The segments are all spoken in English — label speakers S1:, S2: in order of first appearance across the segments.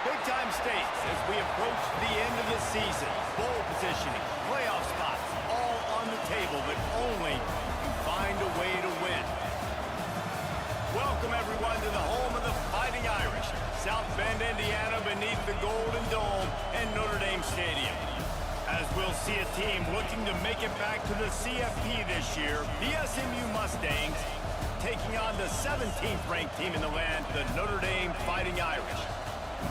S1: Big-time stakes as we approach the end of the season. Bowl positioning, playoff spots, all on the table, but only you find a way to win. Welcome, everyone, to the home of the Fighting Irish, South Bend, Indiana, beneath the Golden Dome and Notre Dame Stadium. As we'll see a team looking to make it back to the CFP this year, the SMU Mustangs taking on the 17th ranked team in the land, the Notre Dame Fighting Irish.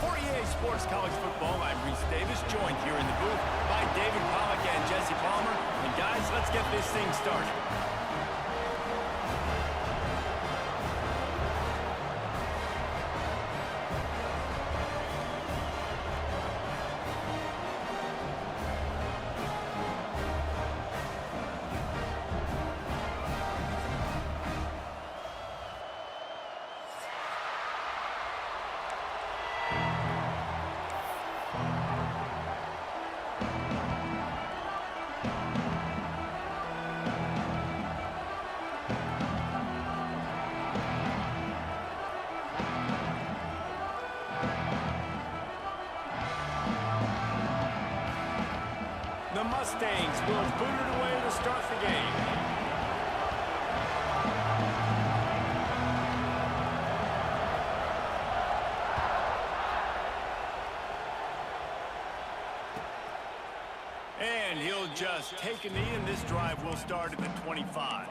S1: For EA Sports College Football, I'm Reese Davis, joined here in the booth by David Pollack and Jesse Palmer. And guys, let's get this thing started. The Mustangs will boot it away to start the game. And he'll just take a knee, and this drive will start at the 25.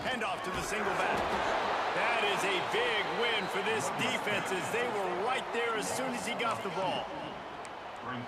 S1: Handoff to the single back. That is a big win for this defense as they were right there as soon as he got the ball.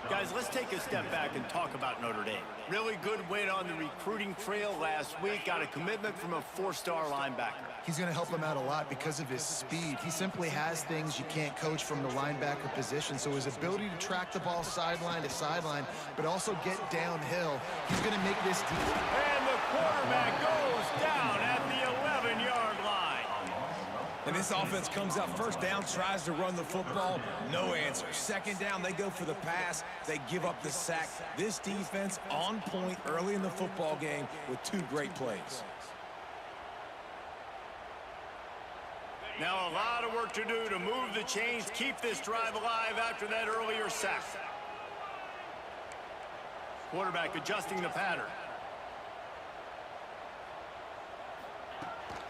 S1: Guys, let's take a step back and talk about Notre Dame. Really good win on the recruiting trail last week. Got a commitment from a four-star linebacker.
S2: He's going to help him out a lot because of his speed. He simply has things you can't coach from the linebacker position. So his ability to track the ball sideline to sideline, but also get downhill, he's going to make this deep.
S1: And the quarterback goes down at the 11-yard line.
S3: And this offense comes out first down, tries to run the football, no answer. Second down, they go for the pass, they give up the sack. This defense on point early in the football game with two great plays.
S1: Now a lot of work to do to move the chains, keep this drive alive after that earlier sack. Quarterback adjusting the pattern.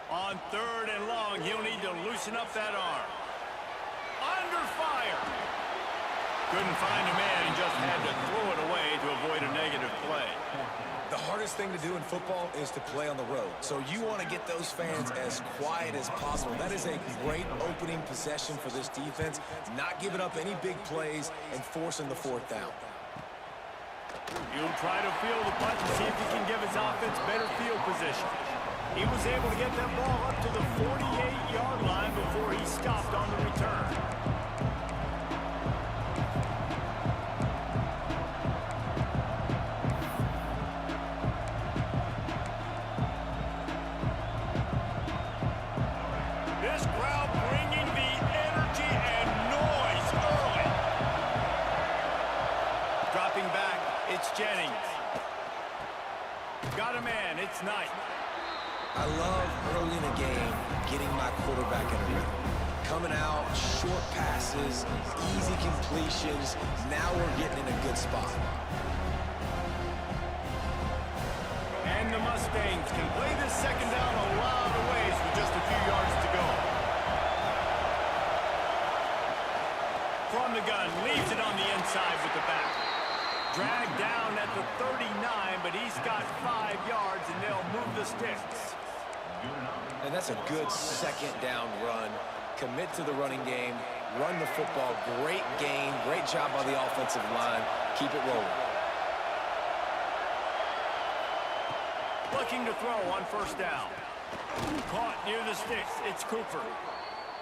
S1: On third and long, he'll need to loosen up that arm. Under fire. Couldn't find a man, he just had to throw it away to avoid a negative play.
S3: The hardest thing to do in football is to play on the road. So you want to get those fans as quiet as possible. That is a great opening possession for this defense. Not giving up any big plays and forcing the fourth down.
S1: He'll try to feel the punch and see if he can give his offense better field position. He was able to get that ball up to the 48-yard line before he stopped on the return. This man, it's night.
S3: I love early in the game getting my quarterback in a rhythm. Coming out, short passes, easy completions. Now we're getting in a good spot.
S1: And the Mustangs can play this second down a lot of ways with just a few yards to go. From the gun, leaves it on the inside with the back. Dragged down at the 39, but he's got 5 yards, and they'll move the sticks.
S3: And that's a good second down run. Commit to the running game, run the football. Great game, great job by the offensive line. Keep it rolling.
S1: Looking to throw on first down. Caught near the sticks. It's Cooper.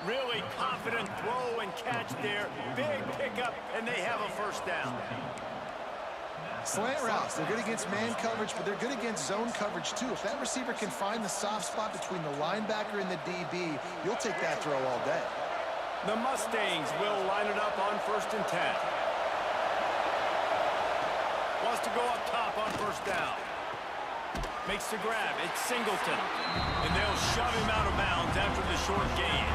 S1: Really confident throw and catch there. Big pickup, and they have a first down.
S2: Slant routes, they're good against man coverage, but they're good against zone coverage too. If that receiver can find the soft spot between the linebacker and the DB, you'll take that throw all day.
S1: The Mustangs will line it up on 1st and 10. Wants to go up top on first down. Makes the grab. It's Singleton. And they'll shove him out of bounds after the short gain.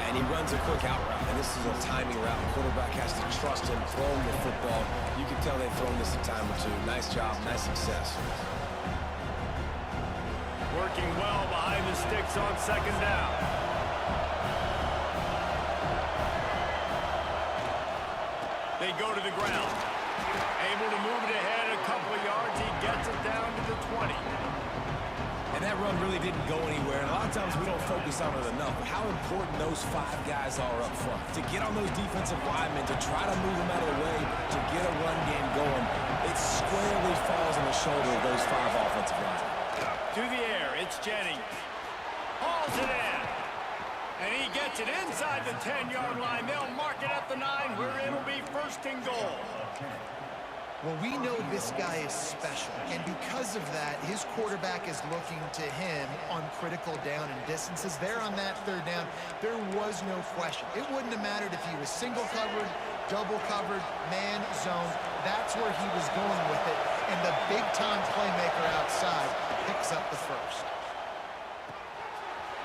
S3: And he runs a quick out route, and this is a timing route. The quarterback has to trust him, throw him the football. You can tell they've thrown this a time or two. Nice job, nice success.
S1: Working well behind the sticks on second down. They go to the ground. Able to move it ahead a couple of yards. He gets it down to the 20.
S3: And that run really didn't go anywhere. And a lot of times we don't focus on it enough. But how important those 5 guys are up front. To get on those defensive linemen, to try to move them out of the way, to get a run game going, it squarely falls on the shoulder of those 5 offensive linemen.
S1: To the air, it's Jennings. Hauls it in. And he gets it inside the 10-yard line. They'll mark it at the 9, where it'll be 1st and goal.
S2: Well, we know this guy is special, and because of that, his quarterback is looking to him on critical down and distances. There on that 3rd down, there was no question. It wouldn't have mattered if he was single covered, double covered, man, zone. That's where he was going with it, and the big-time playmaker outside picks up the 1st.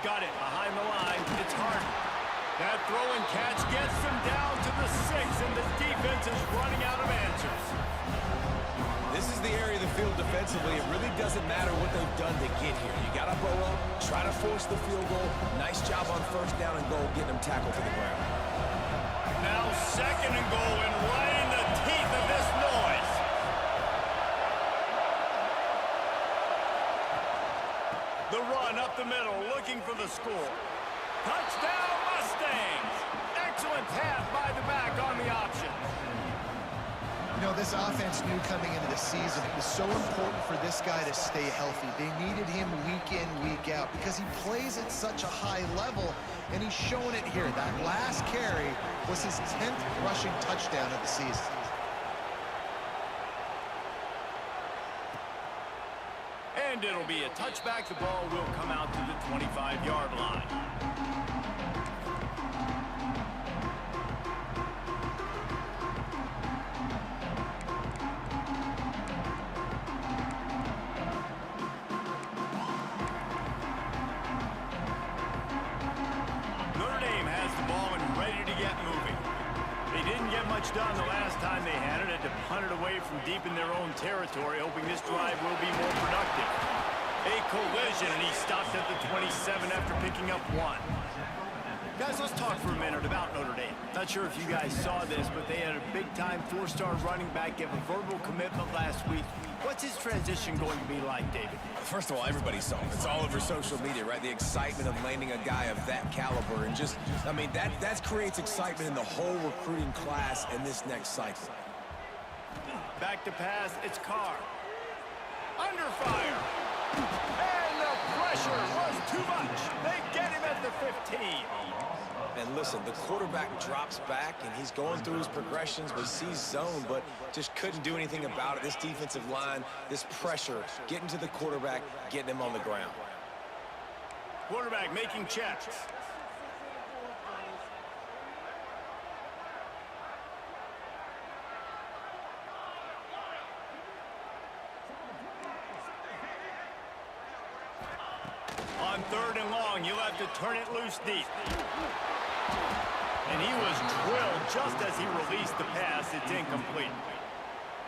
S1: Got it behind the line. It's Harden. That throw and catch gets them down to the 6, and the defense is running out of answers.
S3: This is the area of the field defensively. It really doesn't matter what they've done to get here. You got to bow up, try to force the field goal. Nice job on first down and goal, getting them tackled to the ground.
S1: Now 2nd and goal, and right in the teeth of this noise. The run up the middle, looking for the score. Touchdown, Mustangs! Excellent pass by the back on the option.
S2: You know, this offense knew coming into the season it was so important for this guy to stay healthy. They needed him week in, week out because he plays at such a high level, and he's showing it here. That last carry was his 10th rushing touchdown of the season.
S1: And it'll be a touchback. The ball will come out to the 25-yard line. Notre Dame has the ball and ready to get moving. They didn't get much done the last time they had it. Had to punt it away from deep in their own territory, hoping this drive will be more productive. A collision, and he stopped at the 27 after picking up 1. Guys, let's talk for a minute about Notre Dame. Not sure if you guys saw this, but they had a big-time 4-star running back give a verbal commitment last week. What's his transition going to be like, David?
S3: First of all, everybody saw it. It's all over social media, right? The excitement of landing a guy of that caliber. And just, I mean, that creates excitement in the whole recruiting class in this next cycle.
S1: Back to pass, it's Carr. Under fire. And the pressure was too much. They get him at the 15.
S3: And listen, the quarterback drops back, and he's going through his progressions. We see zone, but just couldn't do anything about it. This defensive line, this pressure, getting to the quarterback, getting him on the ground.
S1: Quarterback making checks. On 3rd and long, you'll have to turn it loose deep. And he was drilled just as he released the pass. It's incomplete.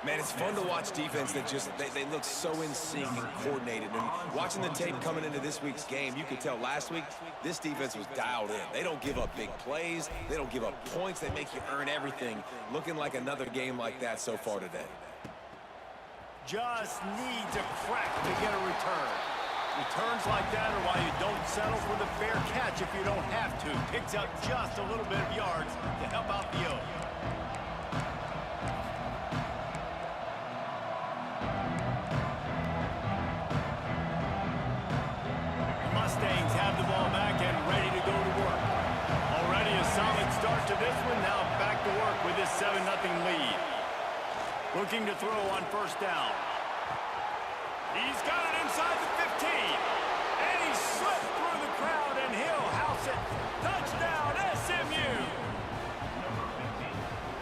S3: Man, it's fun to watch defense that just, they look so in sync and coordinated. And watching the tape coming into this week's game, you could tell last week, this defense was dialed in. They don't give up big plays. They don't give up points. They make you earn everything. Looking like another game like that so far today.
S1: Just needs a crack to get a return. Returns like that are why you don't settle for the fair catch if you don't have to. Picks up just a little bit of yards to help out the O. Mustangs have the ball back and ready to go to work. Already a solid start to this one. Now back to work with this 7-0 lead. Looking to throw on 1st down. He's got it inside the 15. And he slipped through the crowd, and he'll house it. Touchdown, SMU.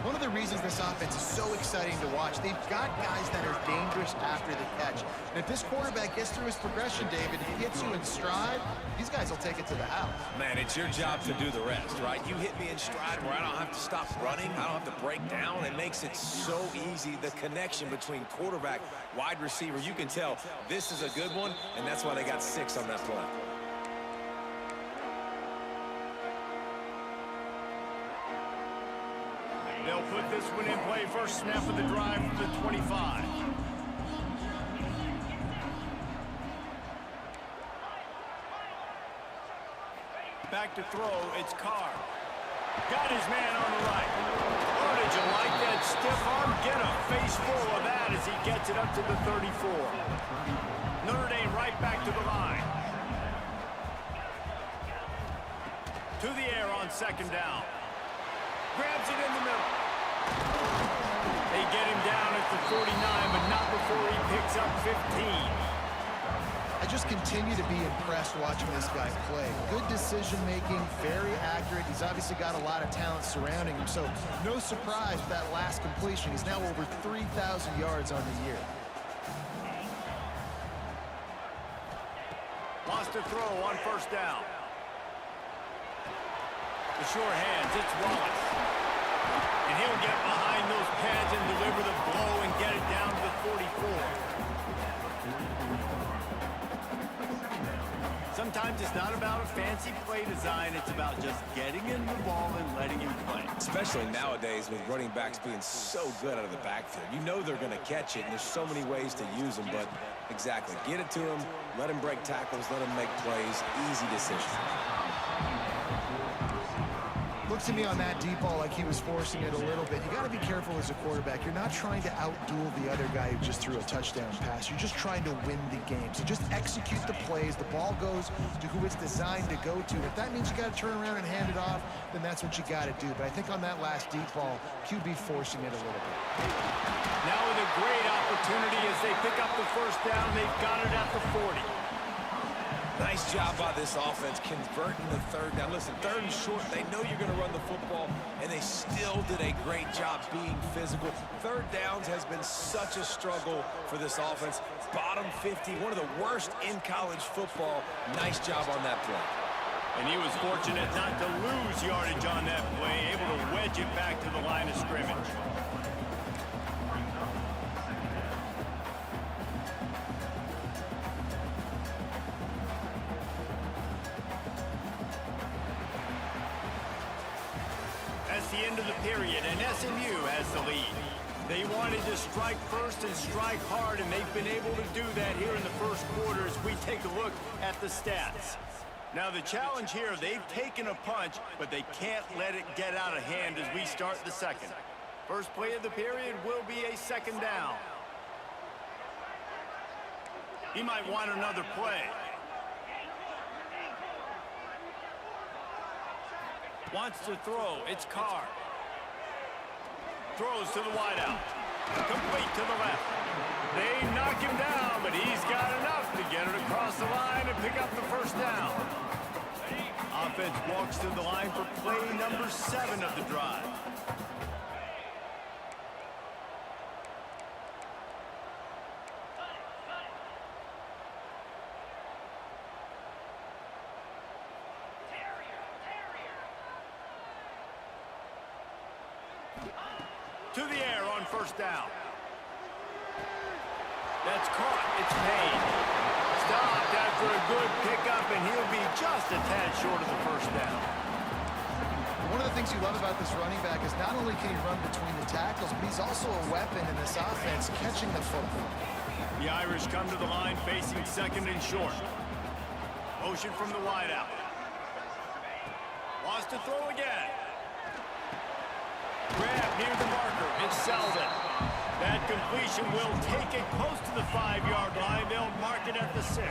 S2: One of the reasons this offense is so exciting to watch, they've got guys that are dangerous after the catch. And if this quarterback gets through his progression, David, and hits you in stride, these guys will take it to the house.
S3: Man, it's your job to do the rest, right? You hit me in stride where I don't have to stop running. I don't have to break down. It makes it so easy, the connection between quarterback, wide receiver. You can tell this is a good one, and that's why they got 6 on that play.
S1: They'll put this one in play. First snap of the drive from the 25. Back to throw. It's Carr. Got his man on the right. Oh, did you like that stiff arm? Get a face full of that as he gets it up to the 34. Notre Dame right back to the line. To the air on 2nd down. Grabs it in the middle. They get him down at the 49, but not before he picks up 15.
S2: I just continue to be impressed watching this guy play. Good decision-making, very accurate. He's obviously got a lot of talent surrounding him, so no surprise with that last completion. He's now over 3,000 yards on the year.
S1: Wants to throw on 1st down. The sure hands, it's Wallace. And he'll get behind those pads and deliver the blow and get it down to the 44. Sometimes it's not about a fancy play design, it's about just getting him the ball and letting him play.
S3: Especially nowadays with running backs being so good out of the backfield. You know they're going to catch it, and there's so many ways to use them, but exactly. Get it to him, let him break tackles, let him make plays. Easy decision.
S2: Looks to me on that deep ball like he was forcing it a little bit. You got to be careful as a quarterback. You're not trying to outduel the other guy who just threw a touchdown pass. You're just trying to win the game. So just execute the plays. The ball goes to who it's designed to go to. If that means you got to turn around and hand it off, then that's what you got to do. But I think on that last deep ball, QB forcing it a little bit.
S1: Now with a great opportunity as they pick up the 1st down. They've got it at the 40.
S3: Nice job by this offense converting the 3rd down. Listen, 3rd and short, they know you're going to run the football, and they still did a great job being physical. 3rd downs has been such a struggle for this offense. Bottom 50, one of the worst in college football. Nice job on that play.
S1: And he was fortunate not to lose yardage on that play, able to wedge it back to the line of scrimmage. The end of the period, and SMU has the lead. They wanted to strike first and strike hard, and they've been able to do that here in the 1st quarter as we take a look at the stats. Now the challenge here, they've taken a punch, but they can't let it get out of hand as we start the 2nd. First play of the period will be a 2nd down. He might want another play. Wants to throw. It's Carr. Throws to the wideout. Complete to the left. They knock him down, but he's got enough to get it across the line and pick up the 1st down. Offense walks to the line for play number 7 of the drive. To the air on first down. That's caught. It's paid. Stopped after a good pickup, and he'll be just a tad short of the first down.
S2: One of the things you love about this running back is not only can he run between the tackles, but he's also a weapon in this offense, catching the football.
S1: The Irish come to the line facing second and short. Motion from the wideout. Wants to throw again. Grab near the marker. It's Selden. That completion will take it close to the 5-yard line. They'll mark it at the 6.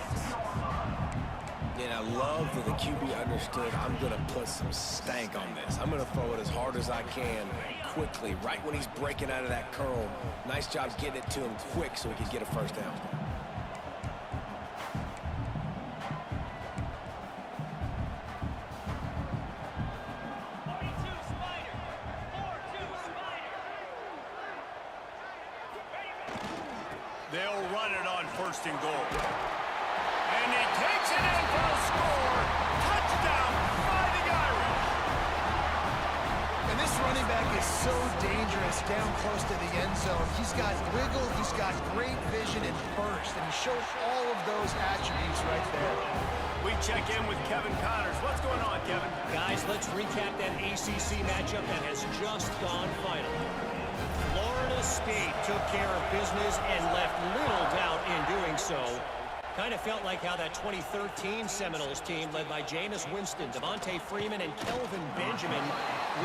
S3: And I love that the QB understood, I'm going to put some stank on this. I'm going to throw it as hard as I can, quickly, right when he's breaking out of that curl. Nice job getting it to him quick so he could get a first down.
S1: They'll run it on first and goal. And he takes it in for a score. Touchdown, Fighting Irish.
S2: And this running back is so dangerous down close to the end zone. He's got wiggle, he's got great vision and burst, and he shows all of those attributes right there.
S1: We check in with Kevin Connors. What's going on, Kevin?
S4: Guys, let's recap that ACC matchup that has just gone final. Florida State took care of business and left little doubt in doing so. Kind of felt like how that 2013 Seminoles team led by Jameis Winston, Devontae Freeman, and Kelvin Benjamin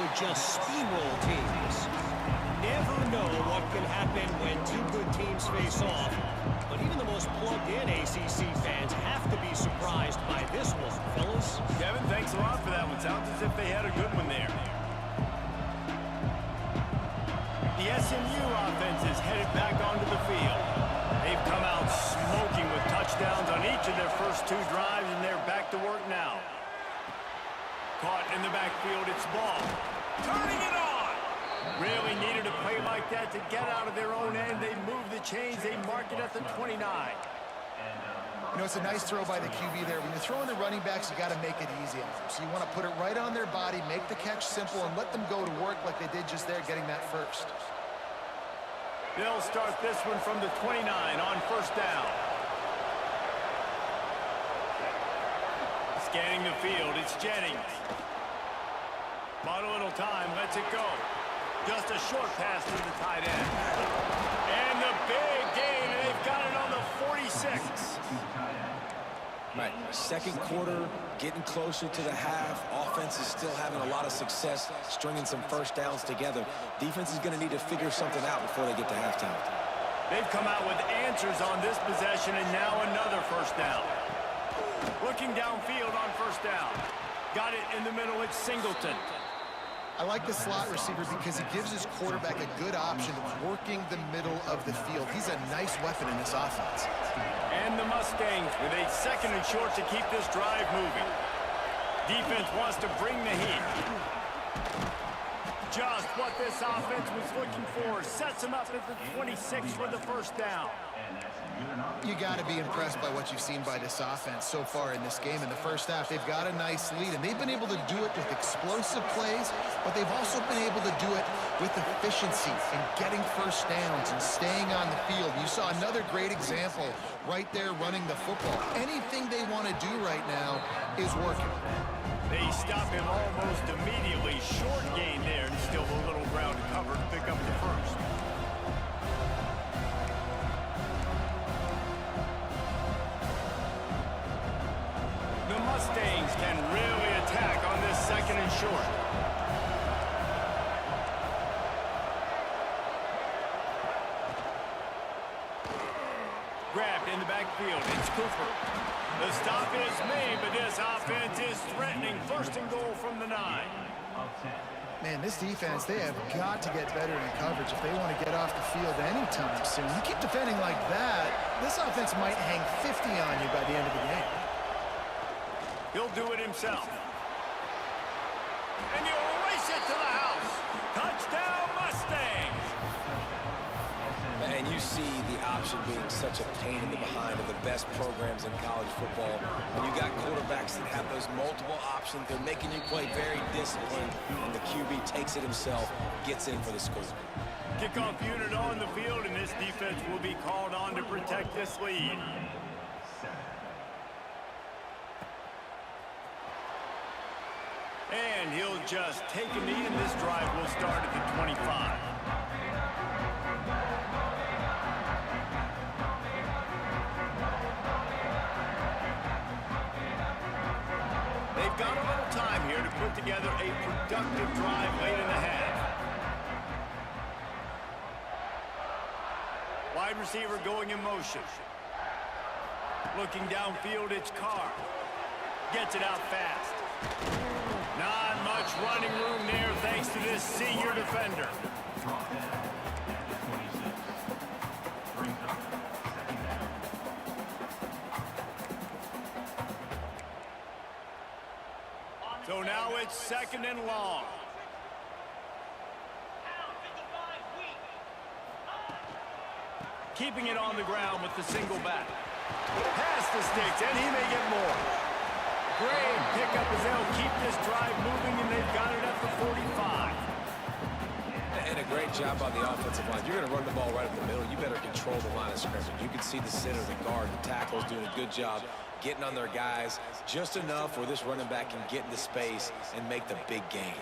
S4: would just steamroll teams. Never know what can happen when two good teams face off, but even the most plugged-in ACC fans have to be surprised by this one, fellas.
S1: Kevin, thanks a lot for that one. Sounds as if they had a good one there. The SMU offense is headed back onto the field. They've come out smoking with touchdowns on each of their first 2 drives, and they're back to work now. Caught in the backfield, it's Ball. Turning it on! Really needed a play like that to get out of their own end. They move the chains, they mark it at the 29.
S2: You know, it's a nice throw by the QB there. When you're throwing the running backs, you got to make it easy on them. So you want to put it right on their body, make the catch simple, and let them go to work like they did just there, getting that first.
S1: They'll start this one from the 29 on first down. Scanning the field, it's Jennings. Bought a little time, lets it go. Just a short pass to the tight end. And the big gain, and they've got it on the 46.
S3: Right, second quarter, getting closer to the half. Offense is still having a lot of success stringing some first downs together. Defense is going to need to figure something out before they get to halftime.
S1: They've come out with answers on this possession, and now another first down. Looking downfield on first down. Got it in the middle, it's Singleton.
S2: I like the slot receiver because he gives his quarterback a good option of working the middle of the field. He's a nice weapon in this offense.
S1: And the Mustangs with a second and short to keep this drive moving. Defense wants to bring the heat. Just what this offense was looking for. Sets him up at the 26 for the first down.
S2: You got to be impressed by what you've seen by this offense so far in this game. In the first half, they've got a nice lead, and they've been able to do it with explosive plays, but they've also been able to do it with efficiency and getting first downs and staying on the field. You saw another great example right there running the football. Anything they want to do right now is working.
S1: They stop him almost immediately. Short gain there, and still a little ground to cover to pick up the first. The Mustangs can really attack on this second and short. Grabbed in the backfield, it's Cooper. The stop is made, but this offense is threatening first and goal from the 9.
S2: Man, this defense, they have got to get better in coverage if they want to get off the field anytime soon. You keep defending like that, this offense might hang 50 on you by the end of the game.
S1: He'll do it himself. And he'll race it to the house. Touchdown, Mustangs.
S3: And you you see the option being such a pain in the behind of the best programs in college football. When you got quarterbacks that have those multiple options, they're making you play very disciplined, and the QB takes it himself, gets in for the score.
S1: Kickoff unit on the field, and this defense will be called on to protect this lead. And he'll just take a knee, and this drive will start at the 25. They've got a little time here to put together a productive drive late in the half. Wide receiver going in motion. Looking downfield, it's Carr. Gets it out fast. Not much running room there thanks to this senior defender. So now it's second and long. Keeping it on the ground with the single back. Past the sticks, and he may get more. Great pickup as they'll keep this drive moving, and they've got it at the 45.
S3: And a great job on the offensive line. You're going to run the ball right up the middle. You better control the line of scrimmage. You can see the center, the guard, the tackles doing a good job getting on their guys just enough where this running back can get into space and make the big game.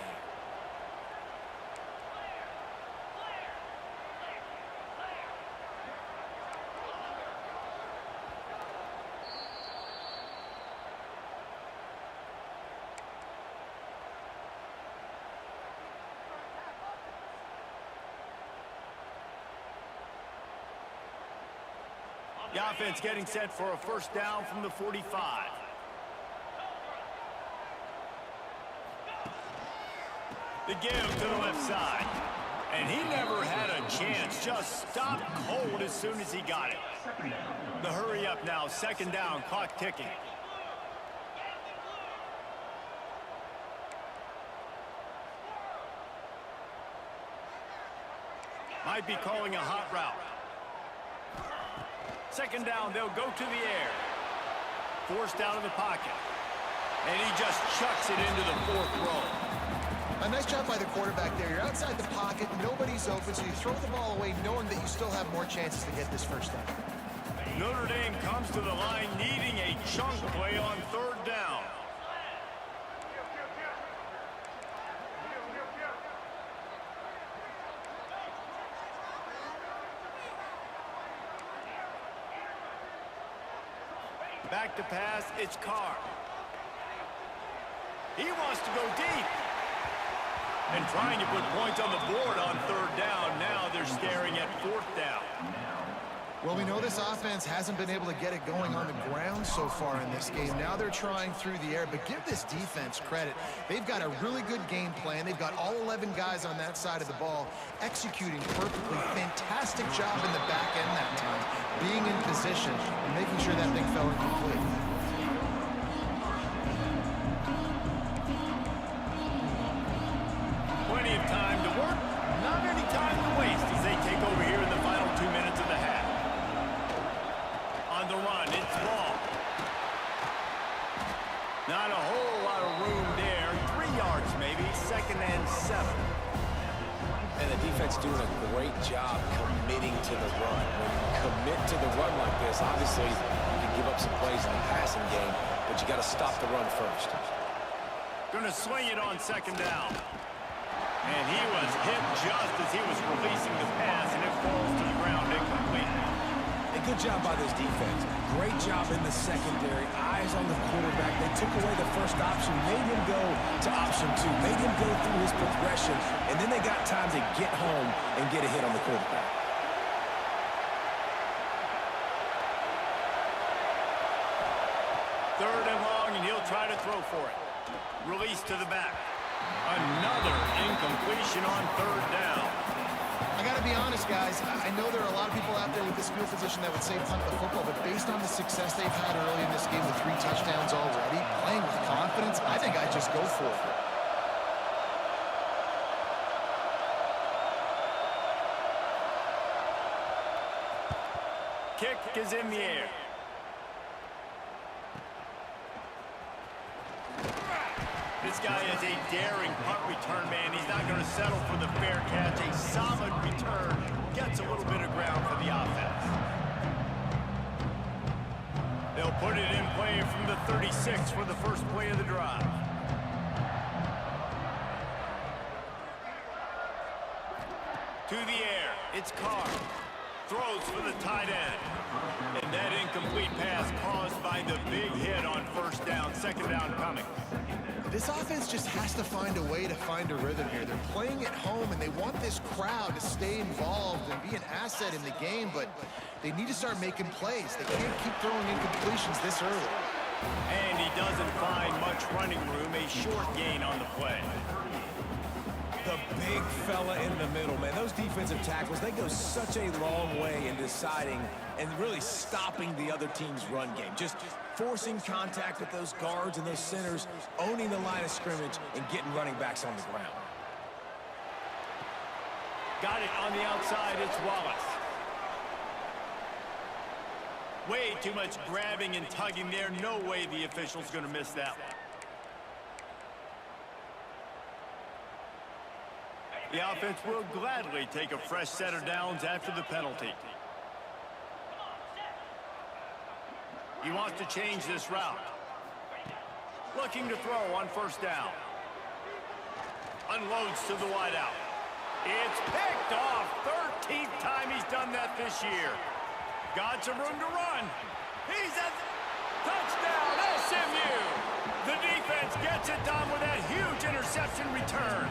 S1: The offense getting set for a first down from the 45. The give to the left side. And he never had a chance. Just stopped cold as soon as he got it. The hurry up now. Second down. Clock ticking. Might be calling a hot route. Second down, they'll go to the air. Forced out of the pocket. And he just chucks it into the fourth row.
S2: A nice job by the quarterback there. You're outside the pocket, nobody's open, so you throw the ball away knowing that you still have more chances to get this first down.
S1: Notre Dame comes to the line needing a chunk play on third down. Back to pass, it's Carr. He wants to go deep. And trying to put points on the board on third down. Now they're staring at fourth down.
S2: Well, we know this offense hasn't been able to get it going on the ground so far in this game. Now they're trying through the air, but give this defense credit. They've got a really good game plan. They've got all 11 guys on that side of the ball executing perfectly. Fantastic job in the back end that time, being in position and making sure that thing fell incomplete.
S1: Plenty of time to work, not any time to waste as they take over here in the final 2 minutes of the half. On the run, it's long. Not a whole lot of room there. 3 yards maybe, second and 7.
S3: And the defense doing a great job committing to the run. When you commit to the run like this, obviously you can give up some plays in the passing game, but you got to stop the run first.
S1: Gonna swing it on second down. And he was hit just as he was releasing the pass, and it falls to the ground incomplete.
S3: A good job by this defense. Great job in the secondary. Eyes on the quarterback. They took away the first option, made him go to option 2, made him go through his progression, and then they got time to get home and get a hit on the quarterback.
S1: Third and long, and he'll try to throw for it. Release to the back. Another incompletion on third down.
S2: I got to be honest, guys. I know there are a lot of people out there with this field position that would say punt the football, but based on the success they've had early in this game with 3 touchdowns already, playing with confidence, I think I'd just go for it.
S1: Kick is in the air. This guy is a daring punt return man. He's not going to settle for the fair catch. A solid return gets a little bit of ground for the offense. They'll put it in play from the 36 for the first play of the drive. To the air, it's Carr. Throws for the tight end. And that incomplete pass caused by the big hit on first down. Second down coming.
S2: This offense just has to find a way to find a rhythm here. They're playing at home, and they want this crowd to stay involved and be an asset in the game, but they need to start making plays. They can't keep throwing incompletions this early.
S1: And he doesn't find much running room. A short gain on the play.
S3: The big fella in the middle, man. Those defensive tackles, they go such a long way in deciding and really stopping the other team's run game. Just forcing contact with those guards and those centers, owning the line of scrimmage, and getting running backs on the ground.
S1: Got it on the outside. It's Wallace. Way too much grabbing and tugging there. No way the official's going to miss that one. The offense will gladly take a fresh set of downs after the penalty. He wants to change this route. Looking to throw on first down. Unloads to the wideout. It's picked off. 13th time he's done that this year. Got some room to run. He's at touchdown, SMU. The defense gets it done with that huge interception return.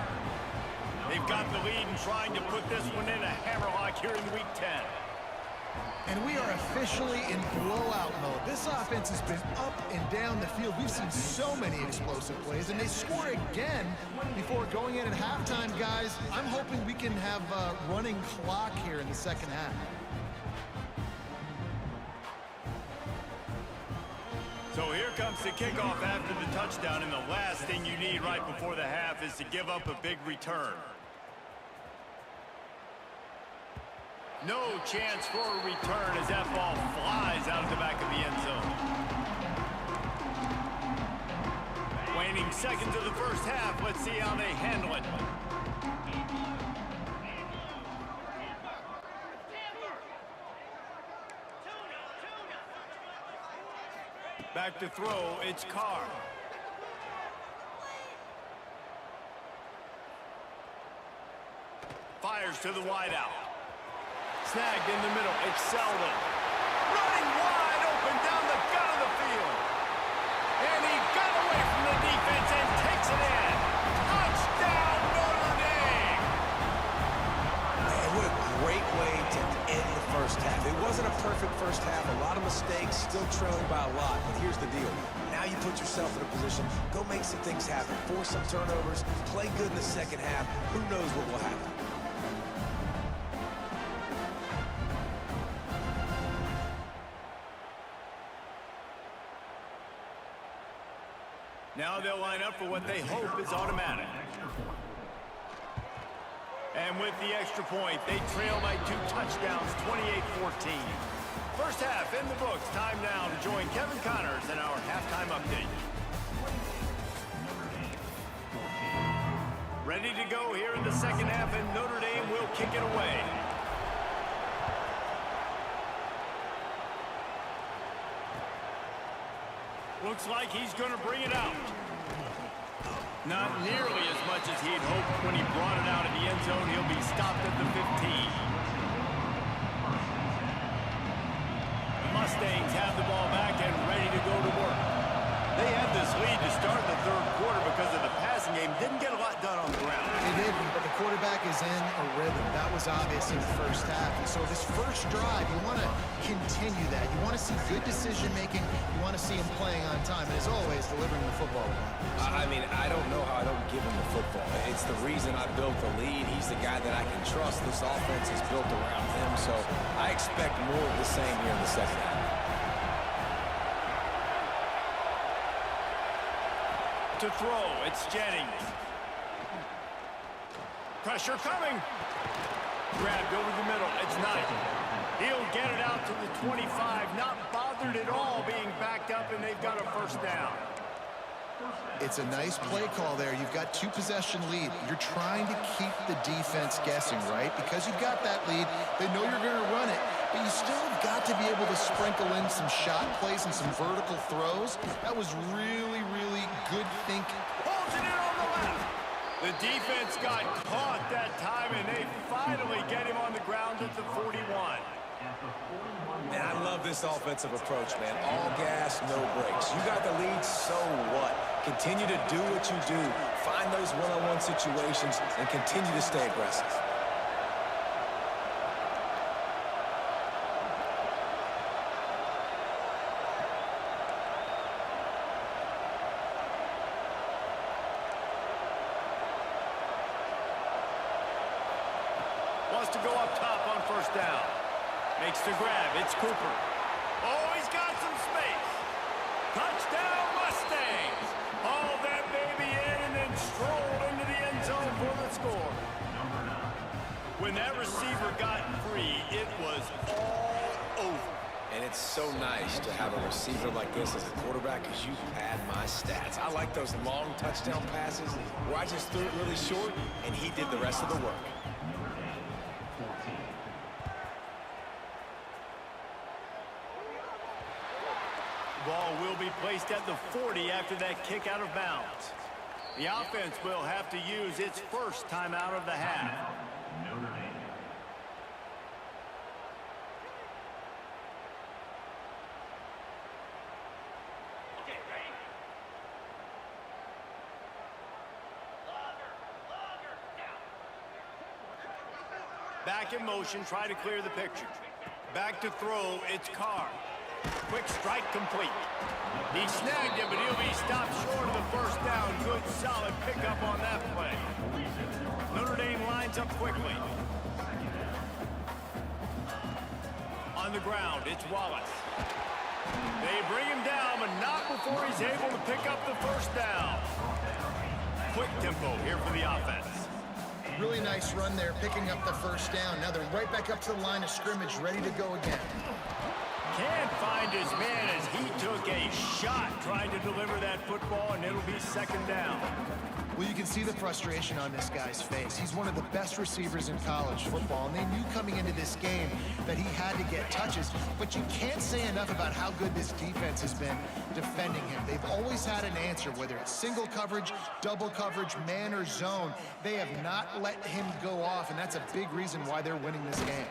S1: They've got the lead and trying to put this one in a hammerlock here in Week 10.
S2: And we are officially in blowout mode. This offense has been up and down the field. We've seen so many explosive plays, and they score again before going in at halftime, guys. I'm hoping we can have a running clock here in the second half.
S1: So here comes the kickoff after the touchdown, and the last thing you need right before the half is to give up a big return. No chance for a return as that ball flies out of the back of the end zone. Waning seconds of the first half. Let's see how they handle it. Back to throw, it's Carr. Fires to the wideout. Snagged in the middle, it's Selden. Running wide open down the gut of the field. And he got away from the defense and takes it in. Touchdown, Notre Dame!
S3: Man, what a great way to end the first half. It wasn't a perfect first half. A lot of mistakes, still trailing by a lot. But here's the deal. Now you put yourself in a position, go make some things happen. Force some turnovers, play good in the second half. Who knows what will happen?
S1: Now they'll line up for what they hope is automatic. And with the extra point, they trail by 2 touchdowns, 28-14. First half in the books. Time now to join Kevin Connors in our halftime update. Ready to go here in the second half, and Notre Dame will kick it away. Looks like he's going to bring it out. Not nearly as much as he'd hoped when he brought it out of the end zone. He'll be stopped at the 15. The Mustangs have the ball back and ready to go to work. They had this lead to start the third quarter because of the passing game. Didn't get a lot done on the ground.
S2: They didn't, but the quarterback is in a rhythm. That was obvious in the first half. And so this first drive, you want to continue that. You want to see good decision-making. You want to see him playing on time. And as always, delivering the football.
S3: I mean, I don't know how I don't give him the football. It's the reason I built the lead. He's the guy that I can trust. This offense is built around him. So I expect more of the same here in the second half.
S1: To throw, it's Jennings. Pressure coming. Grabbed over the middle, it's Knight. He'll get it out to the 25, not bothered at all being backed up, and they've got a first down.
S2: It's a nice play call there. You've got 2-possession lead. You're trying to keep the defense guessing, right? Because you've got that lead, they know you're going to run it, but you still have got to be able to sprinkle in some shot plays and some vertical throws. That was really, really good thinking.
S1: Holds it in on the left. The defense got caught that time, and they finally get him on the ground at the 41.
S3: And I love this offensive approach, man. All gas, no brakes. You got the lead, so what? Continue to do what you do. Find those one-on-one situations and continue to stay aggressive.
S1: Wants to go up top on first down. Makes the grab. It's Cooper. Oh, he's got some space. Touchdown, Mustangs. Hauled that baby in and then strolled into the end zone for the score. When that receiver got free, it was all over.
S3: And it's so nice to have a receiver like this as a quarterback because you pad my stats. I like those long touchdown passes where I just threw it really short and he did the rest of the work.
S1: Ball will be placed at the 40 after that kick out of bounds. The offense will have to use its first timeout of the half.
S5: Notre Dame.
S1: Back in motion, try to clear the picture. Back to throw, it's Carr. Quick strike complete. He snagged it, but he'll be stopped short of the first down. Good, solid pickup on that play. Notre Dame lines up quickly. On the ground, it's Wallace. They bring him down, but not before he's able to pick up the first down. Quick tempo here for the offense.
S2: Really nice run there, picking up the first down. Now they're right back up to the line of scrimmage, ready to go again.
S1: Can't find his man as he took a shot trying to deliver that football, and it'll be second down.
S2: Well, you can see the frustration on this guy's face. He's one of the best receivers in college football, and they knew coming into this game that he had to get touches, but you can't say enough about how good this defense has been defending him. They've always had an answer, whether it's single coverage, double coverage, man or zone. They have not let him go off, and that's a big reason why they're winning this game.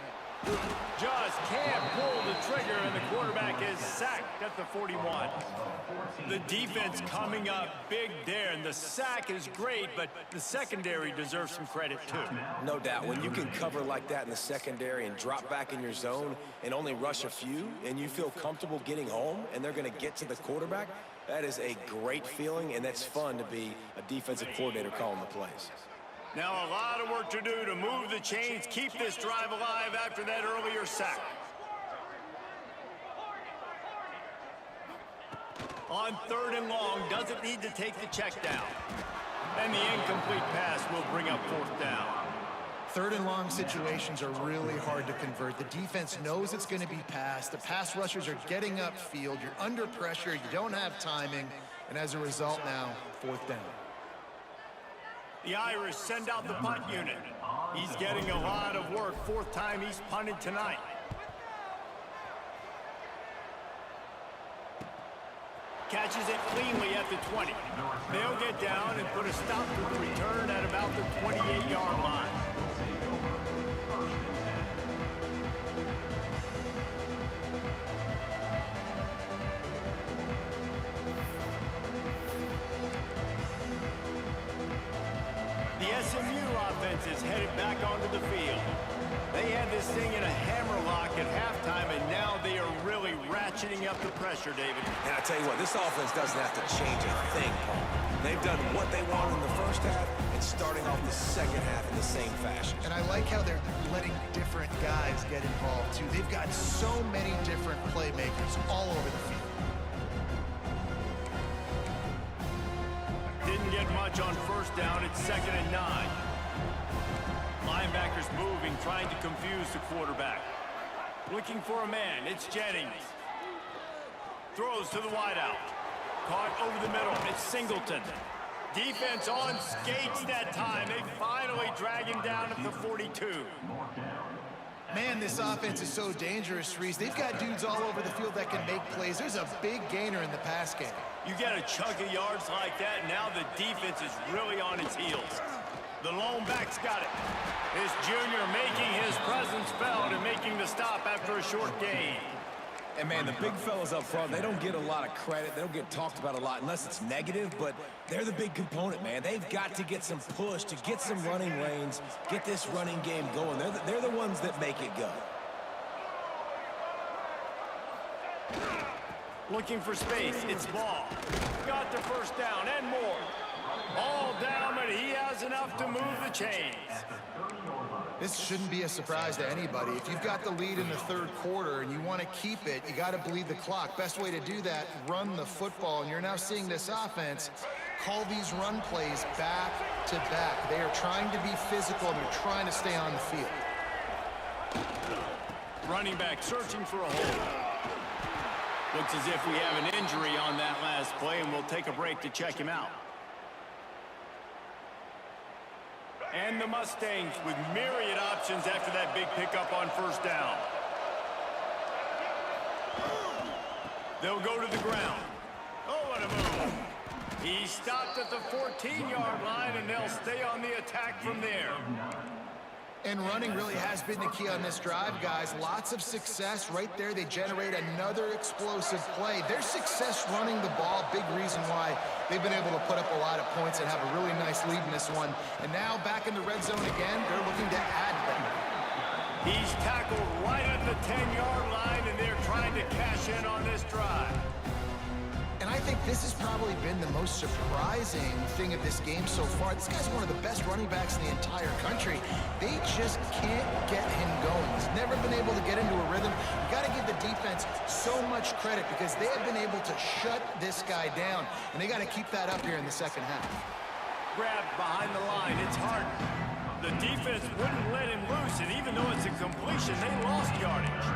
S1: Just can't pull the trigger, and the quarterback is sacked at the 41. The defense coming up big there, and the sack is great, but the secondary deserves some credit too.
S3: No doubt. When you can cover like that in the secondary and drop back in your zone and only rush a few, and you feel comfortable getting home, and they're going to get to the quarterback, that is a great feeling, and that's fun to be a defensive coordinator calling the plays.
S1: Now a lot of work to do to move the chains, keep this drive alive after that earlier sack. On third and long, doesn't need to take the check down. And the incomplete pass will bring up fourth down.
S2: Third and long situations are really hard to convert. The defense knows it's going to be passed. The pass rushers are getting upfield. You're under pressure. You don't have timing. And as a result now, fourth down.
S1: The Irish send out the punt unit. He's getting a lot of work. Fourth time he's punted tonight. Catches it cleanly at the 20. They'll get down and put a stop to the return at about the 28-yard line. The SMU offense is headed back onto the field. They had this thing in a hammerlock at halftime, and now they are really ratcheting up the pressure, David.
S3: And I tell you what, this offense doesn't have to change a thing, Paul. They've done what they wanted in the first half and starting off the second half in the same fashion.
S2: And I like how they're letting different guys get involved, too. They've got so many different playmakers all over the field.
S1: Didn't get much on first down. It's 2nd and 9. Linebackers moving, trying to confuse the quarterback. Looking for a man, it's Jennings. Throws to the wideout. Caught over the middle, it's Singleton. Defense on skates that time. They finally drag him down at the 42.
S2: Man, this offense is so dangerous, Reese. They've got dudes all over the field that can make plays. There's a big gainer in the pass game.
S1: You get a chunk of yards like that, now the defense is really on its heels. The lone back's got it. This junior making his presence felt and making the stop after a short gain.
S3: And, man, the big fellas up front, they don't get a lot of credit. They don't get talked about a lot unless it's negative, but they're the big component, man. They've got to get some push, to get some running lanes, get this running game going. They're the ones that make it go.
S1: Looking for space, it's Ball. Got the first down and more. All down, but he has enough to move the chains.
S2: This shouldn't be a surprise to anybody. If you've got the lead in the third quarter and you want to keep it, you got to bleed the clock. Best way to do that, run the football. And you're now seeing this offense call these run plays back to back. They are trying to be physical and they're trying to stay on the field.
S1: Running back searching for a hole. Looks as if we have an injury on that last play, and we'll take a break to check him out. And the Mustangs with myriad options after that big pickup on first down. They'll go to the ground. Oh, what a move. He stopped at the 14-yard line, and they'll stay on the attack from there.
S2: And running really has been the key on this drive, guys. Lots of success right there. They generate another explosive play. Their success running the ball, big reason why they've been able to put up a lot of points and have a really nice lead in this one. And now back in the red zone again, they're looking to add them.
S1: He's tackled right at the 10-yard line, and they're trying to cash in on this drive.
S2: And I think this has probably been the most surprising thing of this game so far. This guy's one of the best running backs in the entire country. They just can't get him going. He's never been able to get into a rhythm. You got to give the defense so much credit because they have been able to shut this guy down, and they got to keep that up here in the second half.
S1: Grabbed behind the line, it's hard. The defense wouldn't let him loose, and even though it's a completion, they lost yardage.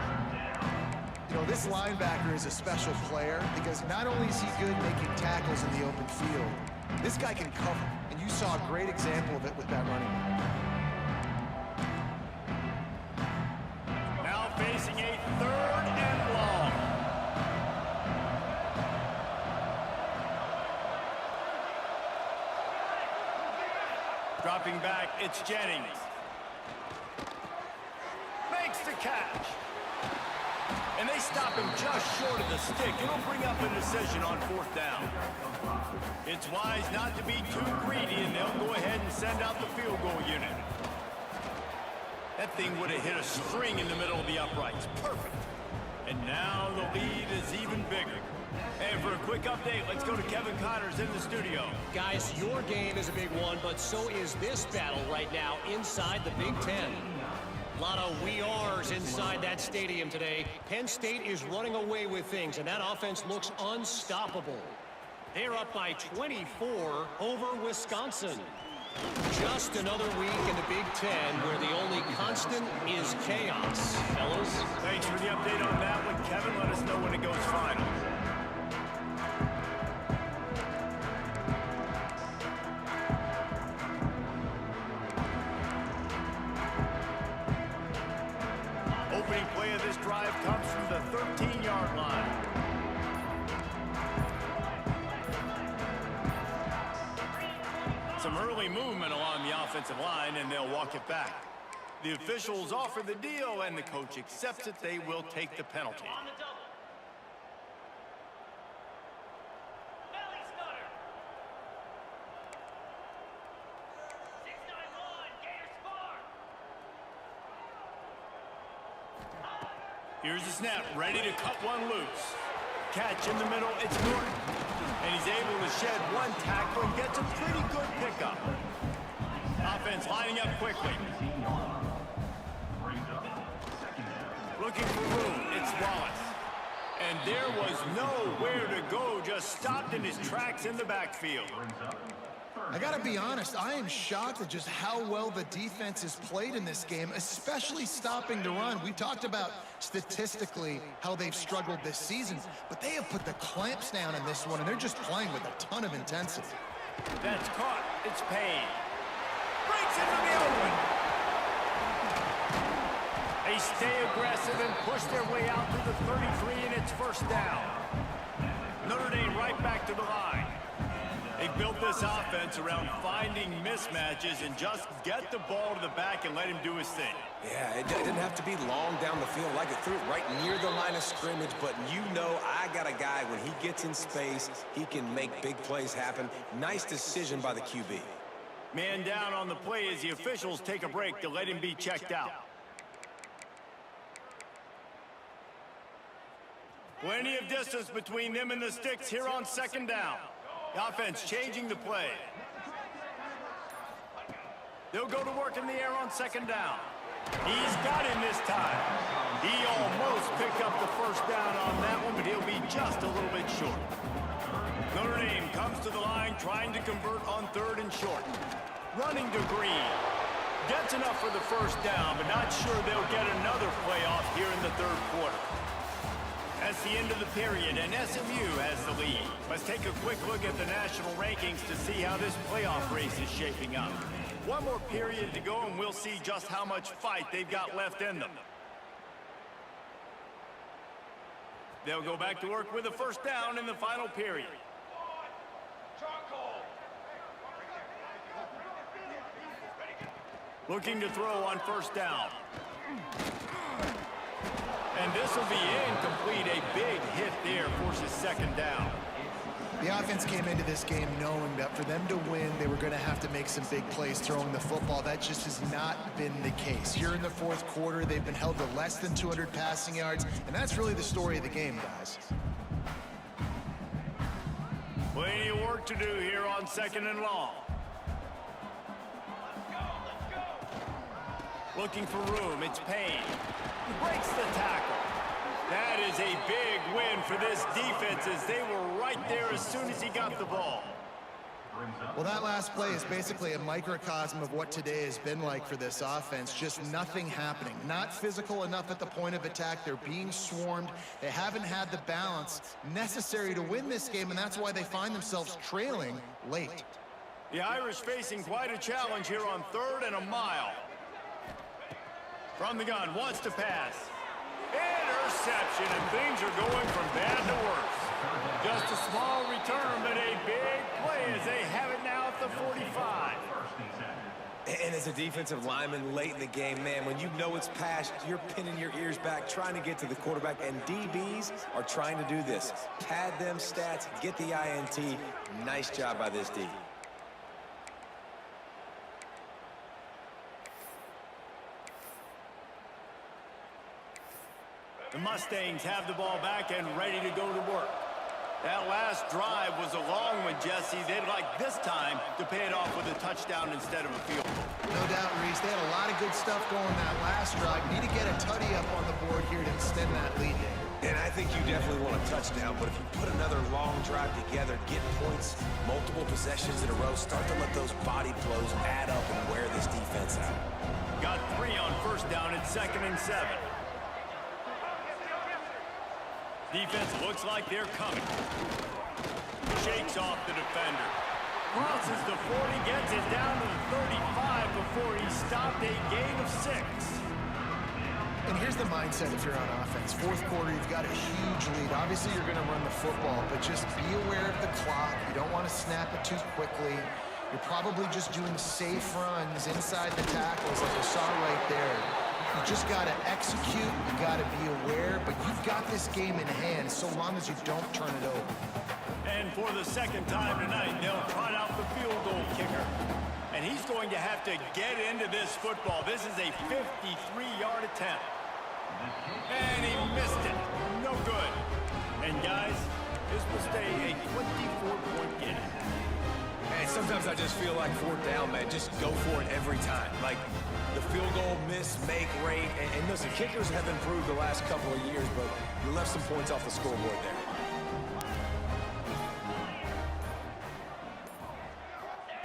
S2: You know, this linebacker is a special player because not only is he good making tackles in the open field, this guy can cover. And you saw a great example of it with that running back.
S1: Now facing a 3rd and long. Dropping back, it's Jennings. Makes the catch. And they stop him just short of the stick. It'll bring up a decision on 4th down. It's wise not to be too greedy, and they'll go ahead and send out the field goal unit. That thing would have hit a string in the middle of the uprights. Perfect. And now the lead is even bigger. And for a quick update, let's go to Kevin Connors in the studio.
S4: Guys, your game is a big one, but so is this battle right now inside the Big Ten. A lot of we are's inside that stadium today. Penn State is running away with things, and that offense looks unstoppable. They're up by 24 over Wisconsin. Just another week in the Big Ten where the only constant is chaos. Fellas?
S1: Thanks for the update on that one, Kevin. Let us know when it goes final. Opening play of this drive comes from the 13-yard line. Some early movement along the offensive line, and they'll walk it back. The officials offer the deal, and the coach accepts it. They will take the penalty. Here's the snap, ready to cut one loose. Catch in the middle, it's Norton. And he's able to shed one tackle and gets a pretty good pickup. Offense lining up quickly. Looking for room, it's Wallace. And there was nowhere to go, just stopped in his tracks in the backfield.
S2: I gotta be honest, I am shocked at just how well the defense has played in this game, especially stopping the run. We talked about statistically how they've struggled this season, but they have put the clamps down in this one, and they're just playing with a ton of intensity.
S1: That's caught. It's Payne. Breaks into the open. They stay aggressive and push their way out to the 33, and it's first down. Notre Dame right back to the line. They built this offense around finding mismatches and just get the ball to the back and let him do his thing.
S3: Yeah, it didn't have to be long down the field. Like it threw it right near the line of scrimmage, but you know I got a guy, when he gets in space, he can make big plays happen. Nice decision by the QB.
S1: Man down on the play as the officials take a break to let him be checked out. Plenty of distance between them and the sticks here on second down. The offense changing the play. They'll go to work in the air on second down. He's got him this time. He almost picked up the first down on that one, but he'll be just a little bit short. Notre Dame comes to the line trying to convert on third and short. Running to Green. Gets enough for the first down, but not sure they'll get another playoff here in the third quarter. That's the end of the period, and SMU has the lead. Let's take a quick look at the national rankings to see how this playoff race is shaping up. One more period to go, and we'll see just how much fight they've got left in them. They'll go back to work with a first down in the final period. Looking to throw on first down. And this will be incomplete. A big hit there forces second down.
S2: The offense came into this game knowing that for them to win, they were going to have to make some big plays throwing the football. That just has not been the case. Here in the fourth quarter, they've been held to less than 200 passing yards, and that's really the story of the game, guys.
S1: Plenty of work to do here on second and long. Looking for room, it's Payne. Breaks the tackle. That is a big win for this defense as they were right there as soon as he got the ball.
S2: Well, that last play is basically a microcosm of what today has been like for this offense. Just nothing happening. Not physical enough at the point of attack. They're being swarmed. They haven't had the balance necessary to win this game, and that's why they find themselves trailing late.
S1: The Irish facing quite a challenge here on third and a mile. From the gun, wants to pass. Interception, and things are going from bad to worse. Just a small return, but a big play as they have it now at the 45.
S3: And as a defensive lineman late in the game, man, when you know it's passed, you're pinning your ears back, trying to get to the quarterback, and DBs are trying to do this. Pad them stats, get the INT. Nice job by this D.
S1: The Mustangs have the ball back and ready to go to work. That last drive was a long one, Jesse. They'd like this time to pay it off with a touchdown instead of a field goal.
S2: No doubt, Reese. They had a lot of good stuff going that last drive. Need to get a tutty up on the board here to extend that lead.
S3: And I think you definitely want a touchdown, but if you put another long drive together, get points, multiple possessions in a row, start to let those body flows add up and wear this defense out.
S1: Got 3 on first down at 2nd and 7. Defense looks like they're coming. Shakes off the defender. Crosses the 40, gets it down to the 35 before he stopped a gain of 6.
S2: And here's the mindset if you're on offense. Fourth quarter, you've got a huge lead. Obviously, you're going to run the football, but just be aware of the clock. You don't want to snap it too quickly. You're probably just doing safe runs inside the tackles like you saw right there. You just got to execute, you got to be aware, but you've got this game in hand so long as you don't turn it over.
S1: And for the second time tonight, they'll trot out the field goal kicker. And he's going to have to get into this football. This is a 53-yard attempt. And he missed it. No good. And guys, this will stay a 24-point game.
S3: And sometimes I just feel like fourth down, man. Just go for it every time. Like the field goal miss, make rate. And listen, kickers have improved the last couple of years, but you left some points off the scoreboard there.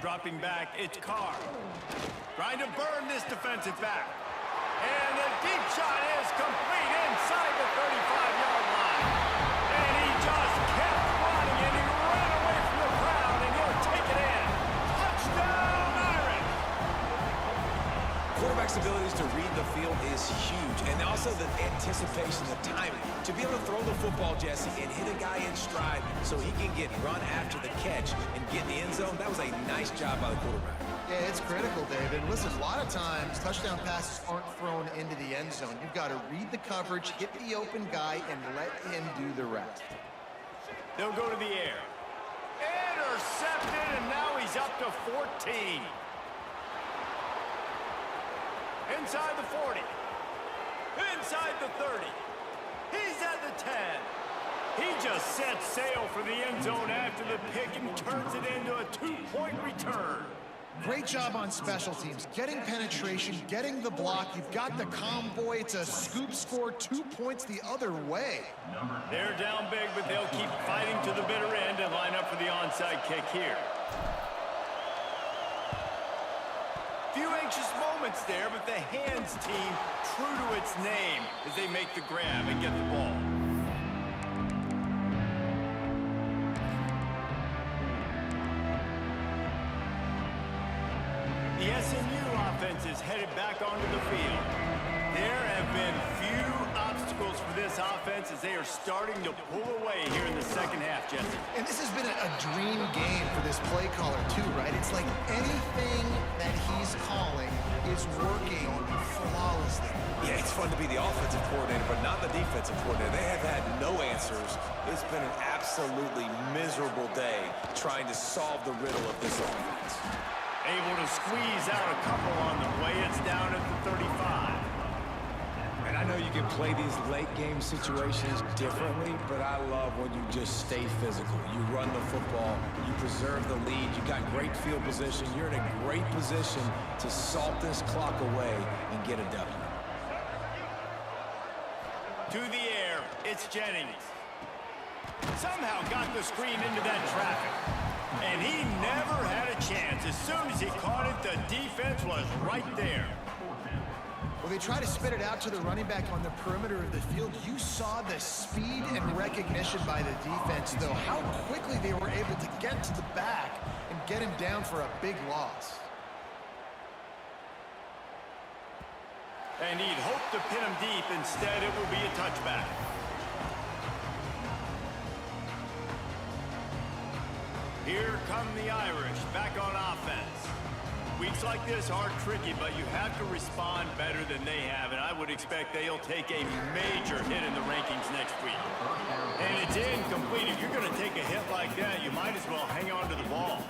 S1: Dropping back, it's Carr. Trying to burn this defensive back. And the deep shot is complete inside the 35-yard line. And he just kept running, and he ran away from the crowd, and he'll take it in. Touchdown, Irish!
S3: Quarterback's abilities to read the field is huge, and also the anticipation, the timing. To be able to throw the football, Jesse, and hit a guy in stride so he can get run after the catch and get in the end zone, that was a nice job by the quarterback.
S2: Yeah, it's critical, David. Listen, a lot of times, touchdown passes aren't thrown into the end zone. You've got to read the coverage, hit the open guy, and let him do the rest.
S1: They'll go to the air. Intercepted, and now he's up to 14. Inside the 40. Inside the 30. He's at the 10. He just sets sail for the end zone after the pick and turns it into a 2-point return.
S2: Great job on special teams. Getting penetration, getting the block. You've got the convoy. It's a scoop score, 2 points the other way.
S1: They're down big, but they'll keep fighting to the bitter end and line up for the onside kick here. Few anxious moments there, but the hands team true to its name as they make the grab and get the ball. The SMU offense is headed back onto the field. There have been few obstacles for this offense as they are starting to pull away here in the second half, Jesse.
S2: And this has been a dream game for this play caller, too, right? It's like anything that he's calling is working flawlessly.
S3: Yeah, it's fun to be the offensive coordinator, but not the defensive coordinator. They have had no answers. It's been an absolutely miserable day trying to solve the riddle of this offense.
S1: Able to squeeze out a couple on the way. It's down at the 35.
S3: And I know you can play these late game situations differently, but I love when you just stay physical. You run the football, you preserve the lead, you got great field position. You're in a great position to salt this clock away and get a W.
S1: To the air, it's Jennings. Somehow got the screen into that traffic. And he never had a chance. As soon as he caught it, the defense was right there.
S2: Well, they try to spit it out to the running back on the perimeter of the field. You saw the speed and recognition by the defense, though. How quickly they were able to get to the back and get him down for a big loss.
S1: And he'd hoped to pin him deep. Instead, it will be a touchback. Here come the Irish, back on offense. Weeks like this are tricky, but you have to respond better than they have, and I would expect they'll take a major hit in the rankings next week. And it's incomplete. If you're going to take a hit like that, you might as well hang on to the ball.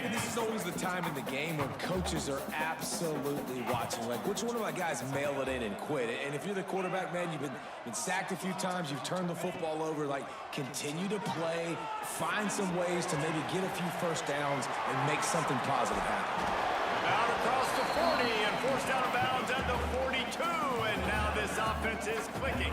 S3: And this is always the time in the game when coaches are absolutely watching. Like, which one of my guys mail it in and quit? And if you're the quarterback, man, you've been sacked a few times, you've turned the football over. Like, continue to play, find some ways to maybe get a few first downs and make something positive happen.
S1: Out across the 40 and forced out of bounds at the 42. And now this offense is clicking.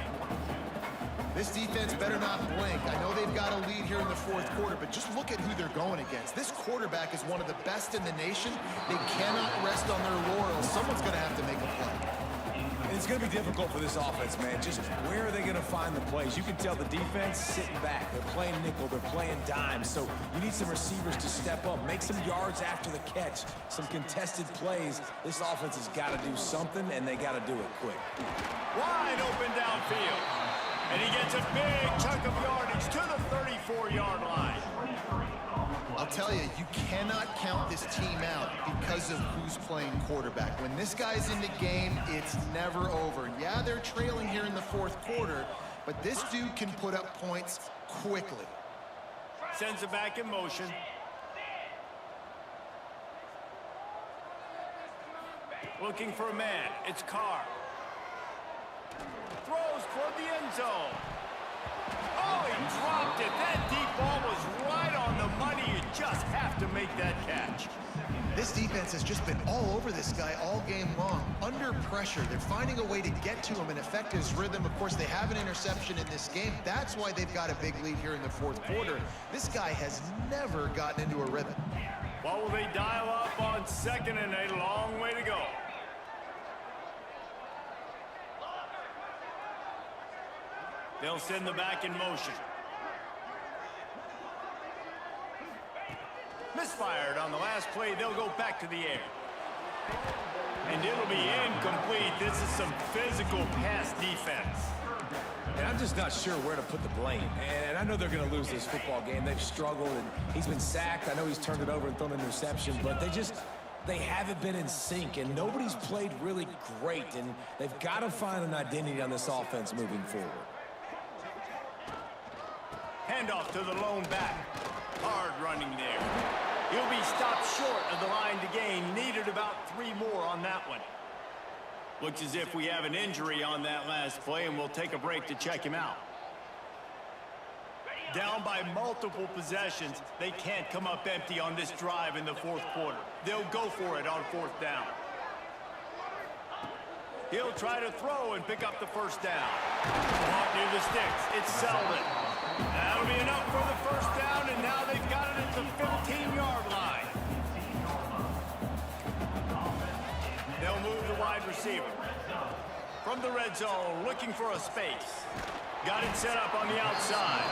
S2: This defense better not blink. I know they've got a lead here in the fourth quarter, but just look at who they're going against. This quarterback is one of the best in the nation. They cannot rest on their laurels. Someone's going to have to make a play.
S3: And it's going to be difficult for this offense, man. Just where are they going to find the plays? You can tell the defense sitting back. They're playing nickel. They're playing dime. So you need some receivers to step up, make some yards after the catch, some contested plays. This offense has got to do something, and they got to do it quick.
S1: Wide open downfield. And he gets a big chunk of yardage to the 34-yard line.
S2: I'll tell you, you cannot count this team out because of who's playing quarterback. When this guy's in the game, it's never over. Yeah, they're trailing here in the fourth quarter, but this dude can put up points quickly.
S1: Sends it back in motion. Looking for a man. It's Carr. Throws toward the end zone. Oh, he dropped it. That deep ball was right on the money. You just have to make that catch.
S2: This defense has just been all over this guy all game long. Under pressure, they're finding a way to get to him and affect his rhythm. Of course, they have an interception in this game. That's why they've got a big lead here in the fourth quarter. This guy has never gotten into a rhythm.
S1: What will they dial up on second and a long way to go? They'll send the back in motion. Misfired on the last play. They'll go back to the air. And it'll be incomplete. This is some physical pass defense.
S3: And I'm just not sure where to put the blame. And I know they're going to lose this football game. They've struggled, and he's been sacked. I know he's turned it over and thrown an interception, but they haven't been in sync, and nobody's played really great, and they've got to find an identity on this offense moving forward.
S1: Handoff to the lone back. Hard running there. He'll be stopped short of the line to gain. Needed about 3 more on that one. Looks as if we have an injury on that last play, and we'll take a break to check him out. Down by multiple possessions, they can't come up empty on this drive in the 4th quarter. They'll go for it on 4th down. He'll try to throw and pick up the first down. Off near the sticks. It's Selden. That'll be enough for the first down, and now they've got it at the 15-yard line. They'll move the wide receiver. From the red zone, looking for a space. Got it set up on the outside.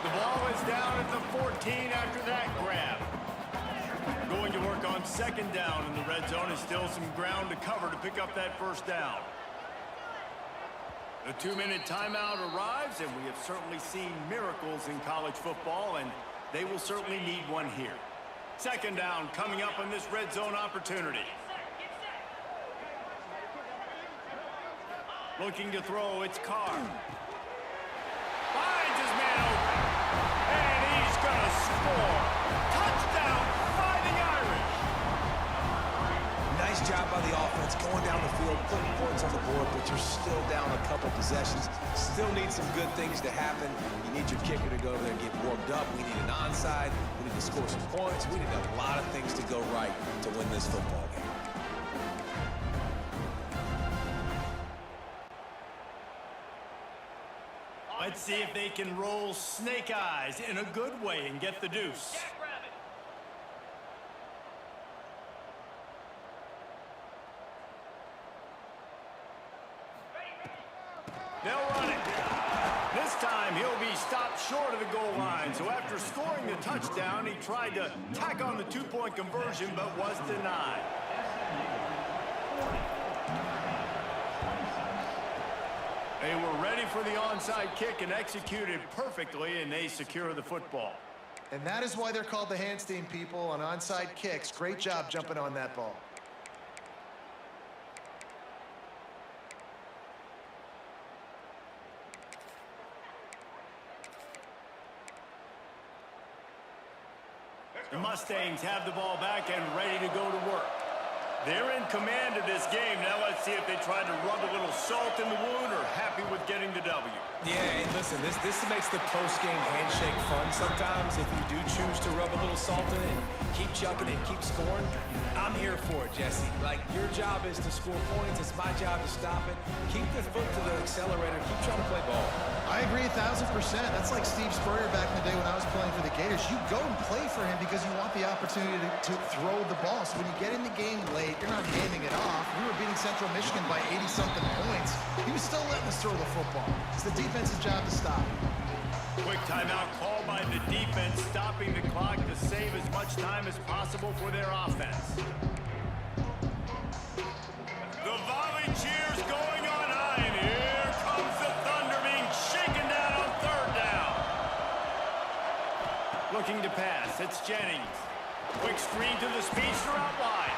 S1: The ball is down at the 14 after that grab. Going to work on 2nd down in the red zone. Is still some ground to cover to pick up that first down. The 2-minute timeout arrives, and we have certainly seen miracles in college football, and they will certainly need one here. 2nd down coming up on this red zone opportunity. Looking to throw, it's Carr. Finds his man open, and he's going to score. Touchdown, Fighting Irish.
S3: Nice job by the offense going down the field, putting points on the board, but you're still down a couple possessions. Still need some good things to happen. You need your kicker to go over there and get warmed up. We need an onside. We need to score some points. We need a lot of things to go right to win this football game.
S1: Let's see if they can roll snake eyes in a good way and get the deuce. They'll run it. This time he'll be stopped short of the goal line. So after scoring the touchdown, he tried to tack on the 2-point conversion but was denied. They were ready for the onside kick and executed perfectly, and they secure the football.
S2: And that is why they're called the Handstein people on onside kicks. Great job jumping on that ball.
S1: The Mustangs have the ball back and ready to go to work. They're in command of this game. Now let's see if they try to rub a little salt in the wound or happy with getting the W.
S3: Yeah, and listen, this makes the post-game handshake fun sometimes. If you do choose to rub a little salt in it and keep chucking it, keep scoring, I'm here for it, Jesse. Like, your job is to score points. It's my job to stop it. Keep the foot to the accelerator. Keep trying to play ball.
S2: I agree 1,000%. That's like Steve Spurrier back in the day when I was playing for the Gators. You go and play for him because you want the opportunity to throw the ball. So when you get in the game late, you're not handing it off. We were beating Central Michigan by 80-something points. He was still letting us throw the football. It's the defense's job to stop.
S1: Quick timeout called by the defense, stopping the clock to save as much time as possible for their offense. The volley cheers going on high, and here comes the Thunder being shaken down on 3rd down. Looking to pass, it's Jennings. Quick screen to the speedster out wide.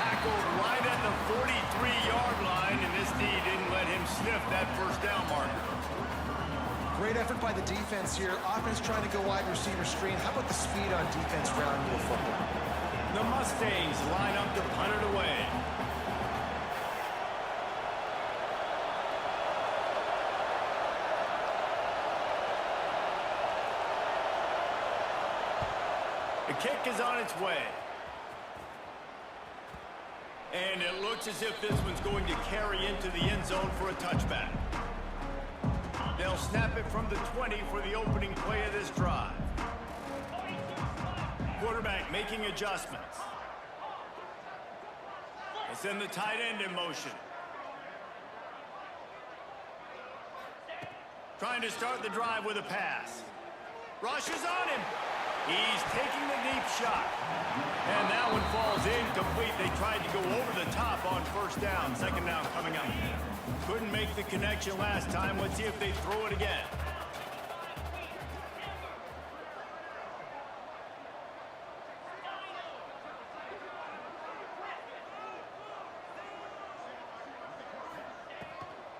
S1: Tackled right at the 43-yard line, and this D didn't let him sniff that first down marker.
S2: Great effort by the defense here. Offense trying to go wide receiver screen. How about the speed on defense rounding the football?
S1: The Mustangs line up to punt it away. The kick is on its way. And it looks as if this one's going to carry into the end zone for a touchback. They'll snap it from the 20 for the opening play of this drive. quarterback making adjustments. They send the tight end in motion. Trying to start the drive with a pass. Rushes on him. He's taking the deep shot. And that one falls incomplete. They tried to go over the top on first down. Second down coming up. Couldn't make the connection last time. Let's see if they throw it again.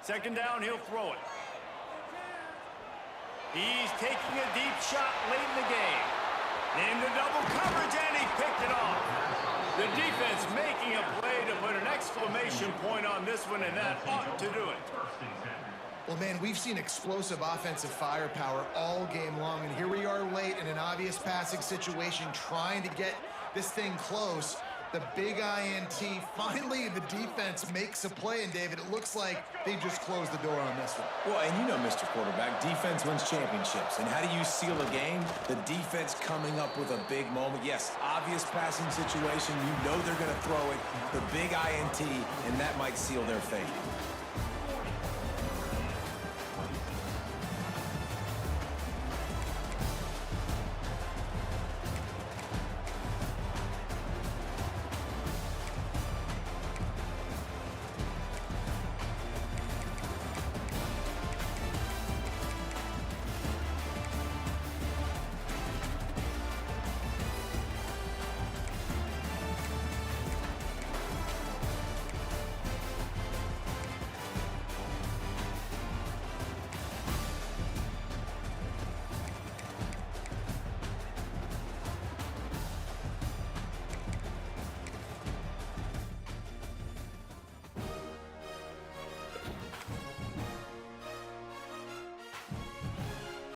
S1: Second down, he'll throw it. He's taking a deep shot late in the game. Into double coverage, and he picked it off. The defense making a play to put an exclamation point on this one, and that ought to do it.
S2: Well, man, we've seen explosive offensive firepower all game long, and here we are late in an obvious passing situation trying to get this thing close. The big INT, finally the defense makes a play, and David, it looks like they just closed the door on this one.
S3: Well, and you know, Mr. Quarterback, defense wins championships. And how do you seal a game? The defense coming up with a big moment. Yes, obvious passing situation. You know they're going to throw it. The big INT, and that might seal their fate.